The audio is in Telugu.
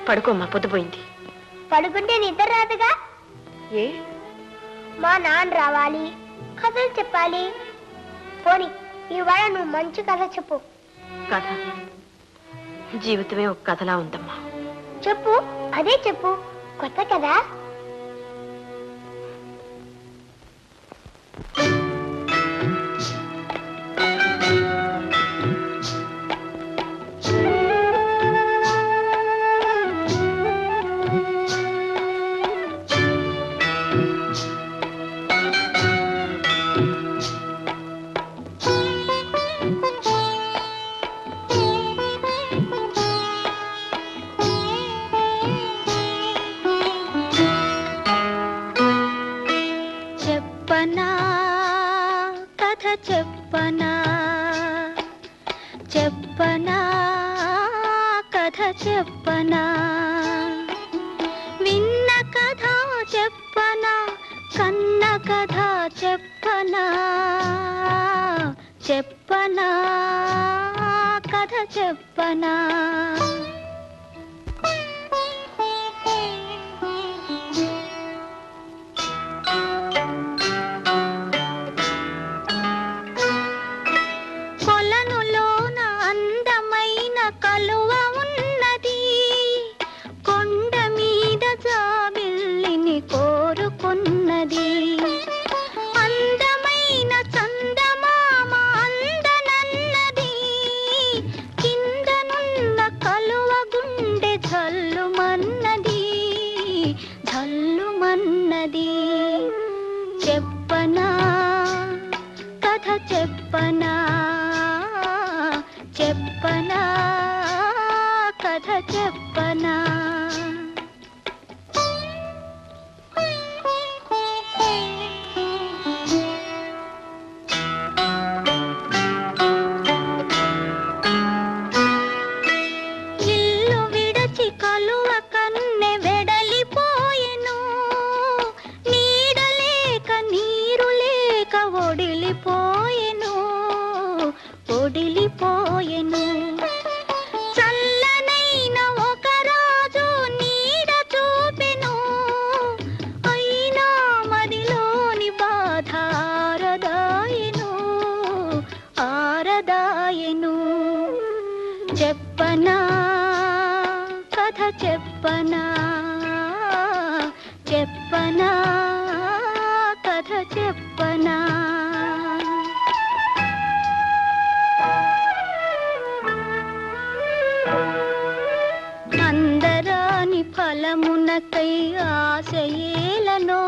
పడుకోమ్మా, పొద్దుపోయింది. పడుకుంటే నిద్ర రాదుగా. ఏ? మా నాన్న రావాలి, కథలు చెప్పాలి. పోనీ ఇవాళ నువ్వు మంచి కథ చెప్పు. కథ? జీవితమే ఒక కథలా ఉందమ్మా. చెప్పు, అదే చెప్పు, కొత్త కదా. చెప్పనా విన్న కథ చెప్పనా కన్న కథ చెప్పనా చెప్పనా కథ చెప్పనా కొలనులోన అందమైన కలువ కోరుకున్నది అందమైన చందమామ అందనన్నది కిందనున్న కలువ గుండె జల్లుమన్నది జల్లుమన్నది చెప్పనా కథ చెప్పనా చెప్పనా కథ చెప్పనా ఒడిలిపోయెను చల్లనైన ఒక రాజు నీడ చూపెను అయినా మదిలోని బాధ ఆరదాయెను ఆరదాయెను చెప్పనా కథ చెప్పనా చెప్పనా కథ చెప్పనా అందరాని ఫలమునకై ఆశయేలనో